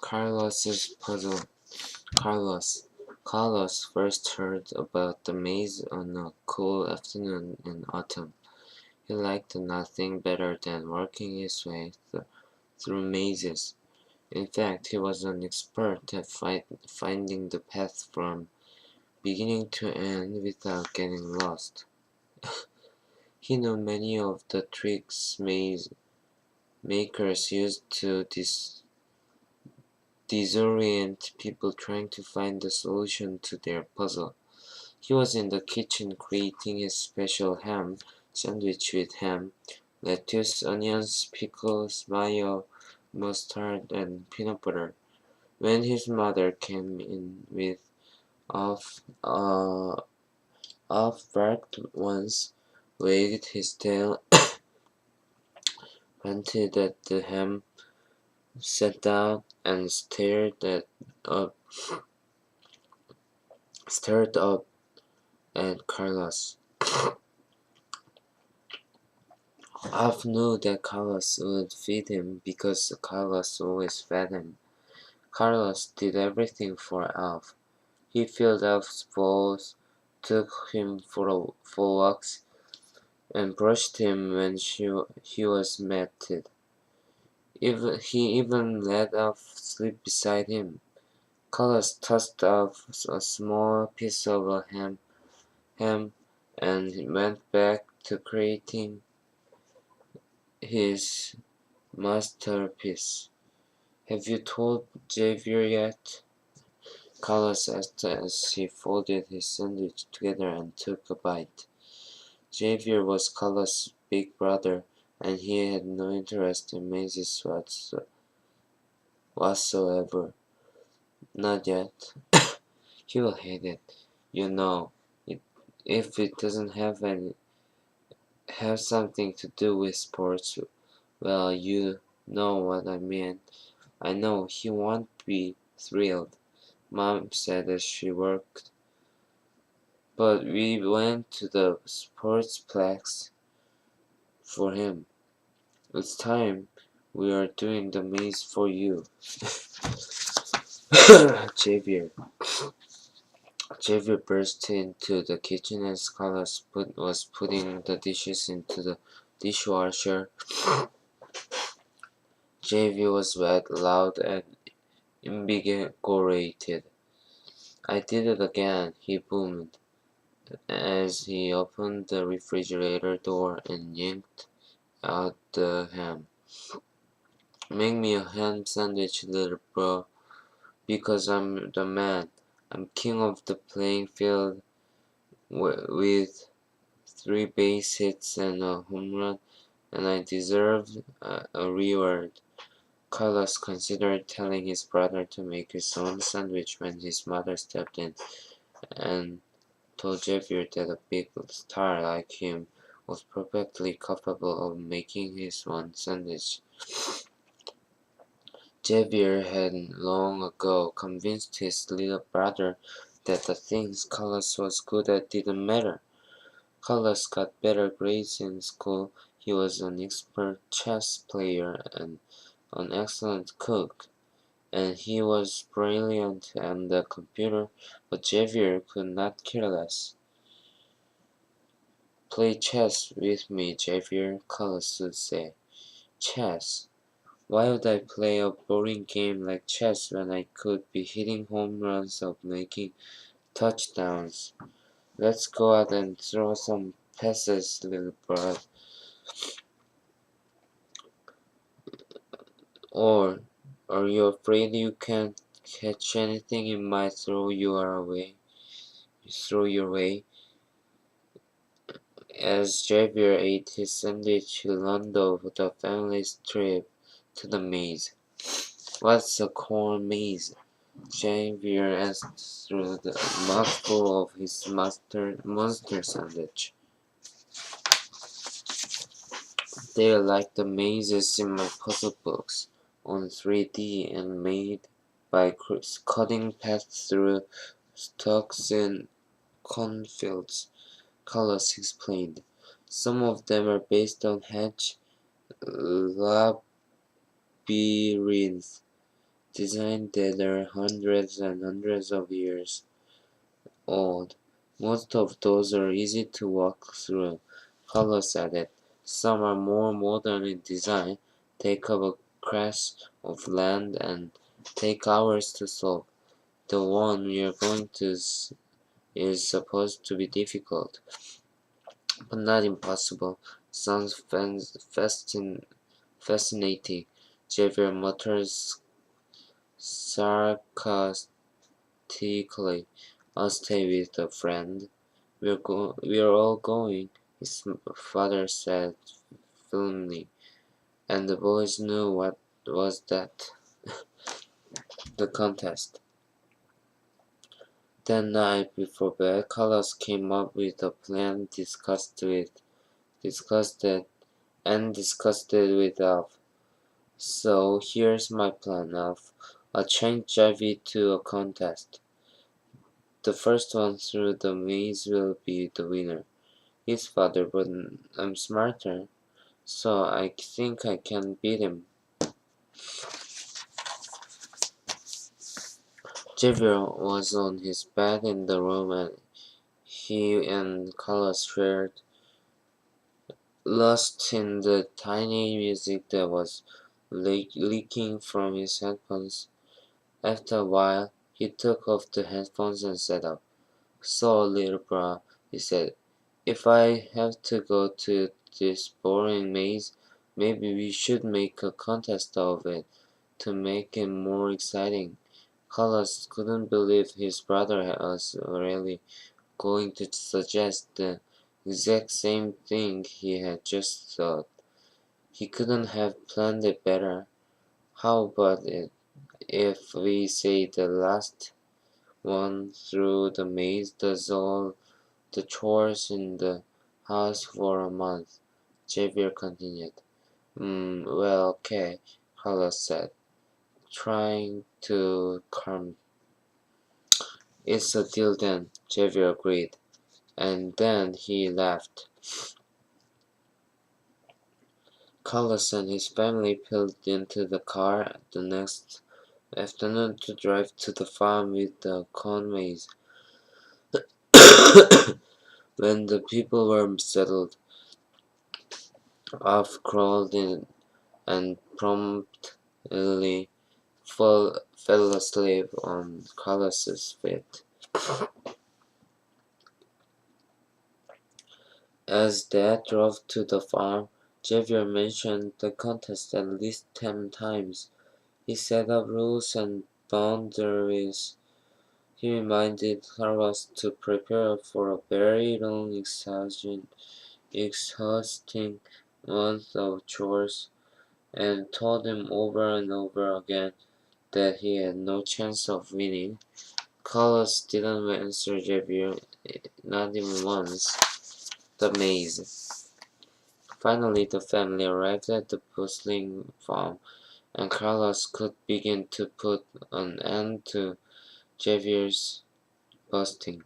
Carlos's puzzle. Carlos first heard about the maze on a cool afternoon in autumn. He liked nothing better than working his way through mazes. In fact, he was an expert at finding the path from beginning to end without getting lost. He knew many of the tricks maze makers used to disorient people trying to find the solution to their puzzle. He was in the kitchen creating his special ham sandwich with ham, lettuce, onions, pickles, mayo, mustard, and peanut butter, when his mother came in with off-barked once, wagged his tail, panted at the ham, sat down, and stared up at Carlos. Alf knew that Carlos would feed him because Carlos always fed him. Carlos did everything for Alf. He filled Alf's bowls, took him for walks, and brushed him when he was matted. He even let Alf sleep beside him. Carlos tossed Alf a small piece of ham and went back to creating his masterpiece. "Have you told Xavier yet?" Carlos asked as he folded his sandwich together and took a bite. Xavier was Carlos' big brother, and he had no interest in mazes whatsoever. "Not yet." "He will hate it, you know, if it doesn't have something to do with sports. Well, you know what I mean." "I know, he won't be thrilled," Mom said as she worked. "But we went to the sportsplex for him. It's time we are doing the maze for you." Xavier burst into the kitchen as Carlos was putting the dishes into the dishwasher. Xavier was wet, loud, and invigorated. "I did it again," he boomed, as he opened the refrigerator door and yanked out the ham. "Make me a ham sandwich, little bro, because I'm the man. I'm king of the playing field with 3 base hits and a home run, and I deserve a reward." Carlos considered telling his brother to make his own sandwich when his mother stepped in and told Xavier that a big star like him was perfectly capable of making his own sandwich. Xavier had long ago convinced his little brother that the things Carlos was good at didn't matter. Carlos got better grades in school, he was an expert chess player and an excellent cook, and he was brilliant on the computer, but Xavier could not care less. "Play chess with me, Xavier," Carlos would say. "Chess? Why would I play a boring game like chess when I could be hitting home runs or making touchdowns? Let's go out and throw some passes, little bird. Or are you afraid you can't catch anything it might throw your way?" As Xavier ate his sandwich, he learned of the family's trip to the maze. "What's a corn maze?" Xavier asked through the mouthful of his monster sandwich. "They're like the mazes in my puzzle books, on 3D and made by cutting paths through stalks and cornfields," Carlos explained. "Some of them are based on hedge labyrinths designs that are hundreds and hundreds of years old. Most of those are easy to walk through. Carlos added. Some are more modern in design, take up a crash of land and take hours to solve. The one we are going to is supposed to be difficult, but not impossible. Sounds fascinating. Xavier mutters sarcastically. I'll stay with a friend. We're all going, his father said firmly, and the boys knew what was that. The contest. That night before bed, Carlos came up with a plan, discussed it with Alf. So here's my plan, Alf. I'll change Javi to a contest. The first one through the maze will be the winner. His father, but I'm smarter, so I think I can beat him. Javier was on his bed in the room, and he and Carlos shared, lost in the tiny music that was leaking from his headphones. After a while, he took off the headphones and sat up. So, little bro, he said, if I have to go to this boring maze, maybe we should make a contest of it to make it more exciting. Carlos couldn't believe his brother was really going to suggest the exact same thing he had just thought. He couldn't have planned it better. How about it if we say the last one through the maze does all the chores in the house for a month? Xavier continued. Well, okay, Carlos said, trying to calm. It's a deal then, Xavier agreed, and then he laughed. Carlos and his family peeled into the car the next afternoon to drive to the farm with the corn maze. When the people were settled, Alf crawled in and promptly fell asleep on Carlos's feet. As Dad drove to the farm, Xavier mentioned the contest at least 10 times. He set up rules and boundaries. He reminded Carlos to prepare for a very long, exhausting month of chores, and told him over and over again that he had no chance of winning. Carlos didn't answer Xavier, not even once. The maze. Finally, the family arrived at the bustling farm, and Carlos could begin to put an end to Xavier's busting.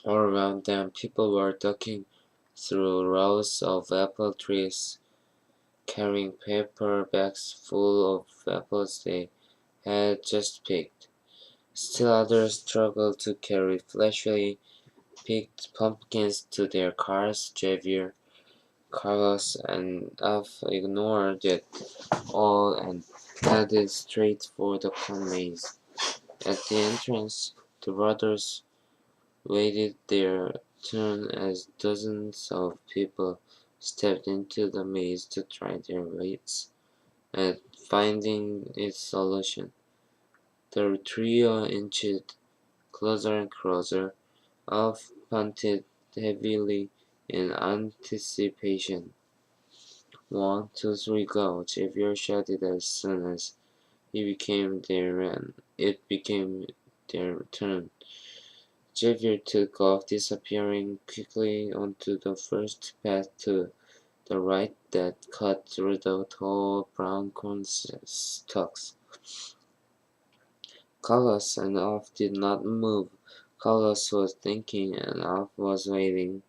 All around them, people were ducking through rows of apple trees, carrying paper bags full of apples they had just picked. Still others struggled to carry freshly picked pumpkins to their cars. Xavier, Carlos, and Alf ignored it all and headed straight for the corn maze. At the entrance, the brothers waited their turn as dozens of people stepped into the maze to try their weights at finding its solution. The trio inched closer and closer. Alf panted heavily in anticipation. 1, 2, 3, go! Xavier shouted as soon as it became their turn. Xavier took off, disappearing quickly onto the first path to the right that cut through the tall brown corn stalks. Carlos and Alf did not move. Carlos was thinking and Alf was waiting.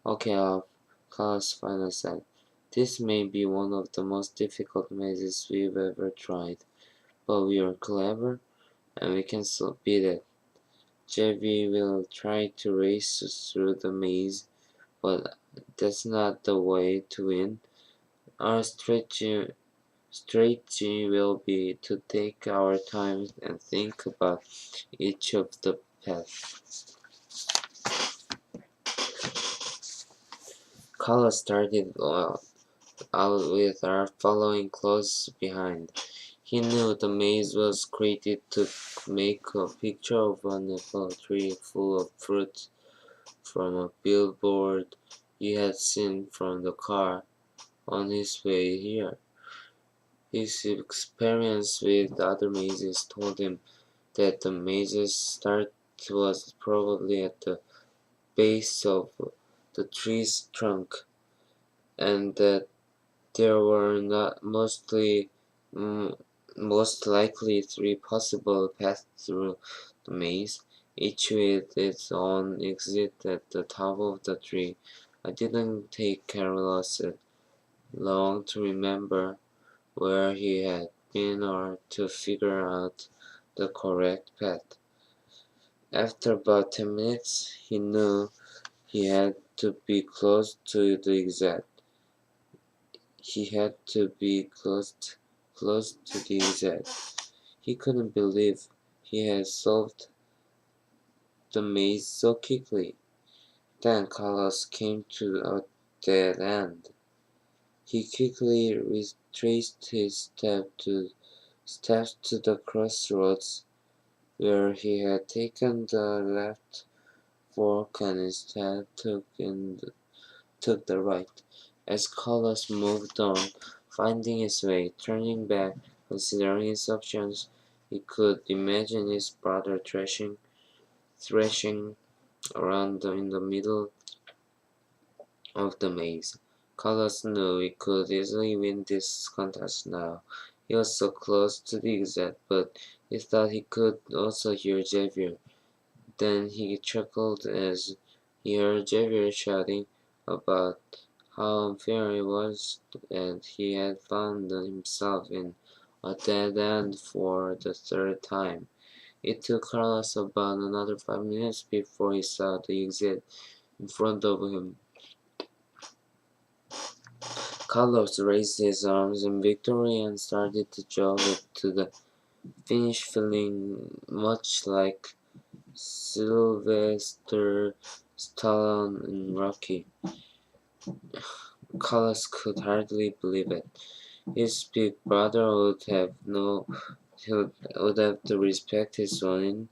Okay, Alf, Carlos finally said, This may be one of the most difficult mazes we've ever tried, but we are clever, and we can still beat it. Javi will try to race us through the maze, but that's not the way to win. Our strategy will be to take our time and think about each of the paths. Carlos started out with our following close behind. He knew the maze was created to make a picture of an apple tree full of fruit from a billboard he had seen from the car on his way here. His experience with other mazes told him that the maze's start was probably at the base of the tree's trunk, and that there were most likely 3 possible paths through the maze, each with its own exit at the top of the tree. I didn't take Carlos long to remember where he had been or to figure out the correct path. After about 10 minutes, he knew he had to be close to the exit. He had to be close to the exit. He couldn't believe he had solved the maze so quickly. Then Carlos came to a dead end. He quickly retraced his steps to the crossroads where he had taken the left fork and instead took the right. As Carlos moved on, finding his way, turning back, considering his options, he could imagine his brother thrashing around in the middle of the maze. Carlos knew he could easily win this contest now. He was so close to the exit, but he thought he could also hear Xavier. Then he chuckled as he heard Xavier shouting about how unfair it was that he had found himself in a dead end for the 3rd time. It took Carlos about another 5 minutes before he saw the exit in front of him. Carlos raised his arms in victory and started to jog it to the finish, feeling much like Sylvester Stallone in Rocky. Carlos could hardly believe it. His big brother would have to respect his win,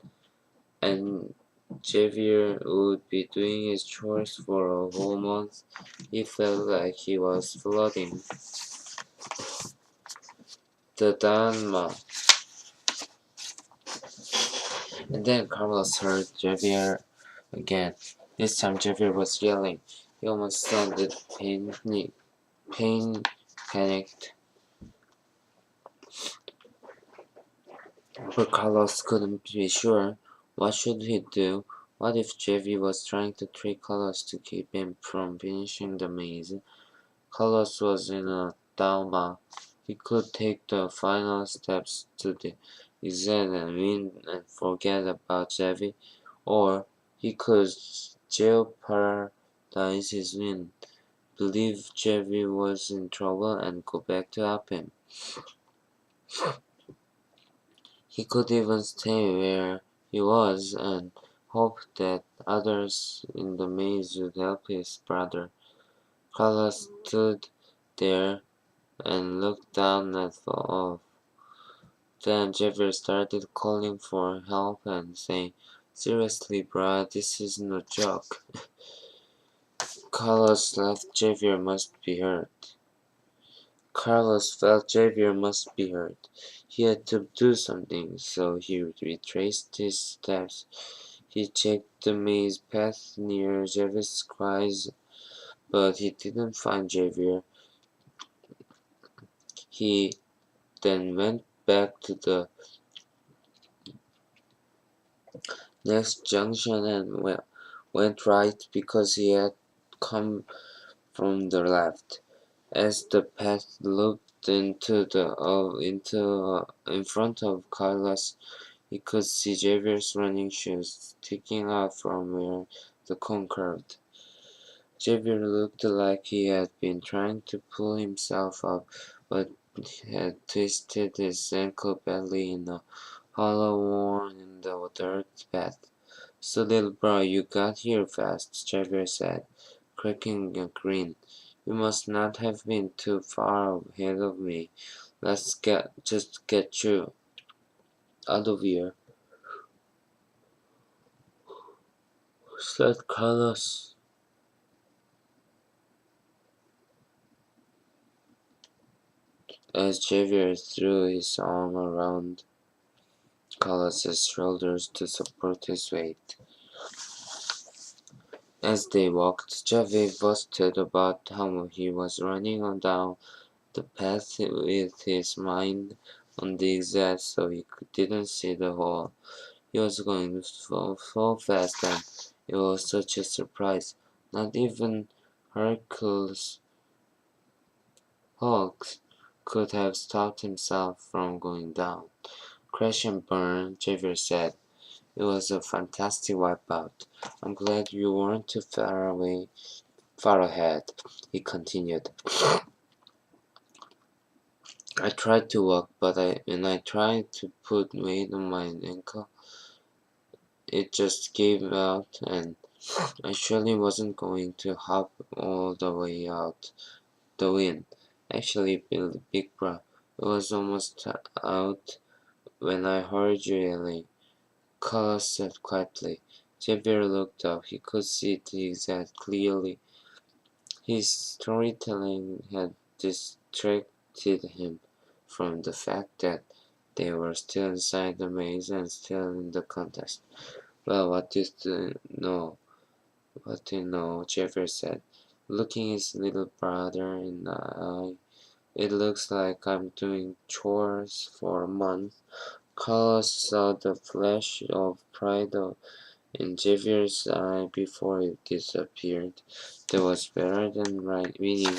and Xavier would be doing his chores for a whole month. He felt like he was floating. The Dharma. And then Carlos heard Xavier again. This time Xavier was yelling. He almost sounded panicked. But Carlos couldn't be sure. What should he do? What if Xavier was trying to trick Carlos to keep him from finishing the maze? Carlos was in a dilemma. He could take the final steps to the exit and win and forget about Xavier, or he could jeopardize his win, believe Xavier was in trouble, and go back to help him. He could even stay where he was and hope that others in the maze would help his brother. Carlos stood there and looked down at all. Then Xavier started calling for help and saying, "Seriously, bruh, this is no joke." Carlos left. Xavier must be hurt. Carlos felt Xavier must be hurt. He had to do something, so he retraced his steps. He checked the maze path near Xavier's cries, but he didn't find Xavier. He then went back to the next junction and went right because he had come from the left. As the path looked in front of Carlos, he could see Javier's running shoes sticking out from where the cone curved. Javier looked like he had been trying to pull himself up, but had twisted his ankle badly in a hollow worn in the dirt path. So, little bro, you got here fast, Javier said, cracking a grin. You must not have been too far ahead of me. Let's just get you out of here, said Carlos, as Javier threw his arm around Carlos's shoulders to support his weight. As they walked, Javier boasted about how he was running on down the path with his mind on the exit so he didn't see the hole. He was going so fast and it was such a surprise. Not even Hercules Hawks could have stopped himself from going down. Crash and burn, Javier said. It was a fantastic wipeout. I'm glad you weren't too far ahead, he continued. I tried to walk, but when I tried to put weight on my ankle, it just gave out, and I surely wasn't going to hop all the way out the wind. Actually, Big Bro, it was almost out when I heard you yelling. Carlos said quietly. Javier looked up. He could see the exact clearly. His storytelling had distracted him from the fact that they were still inside the maze and still in the contest. Well, what do you know? What do you know? Javier said, looking his little brother in the eye. It looks like I'm doing chores for a month. Carlos saw the flash of pride in Javier's eye before it disappeared. That was better than winning.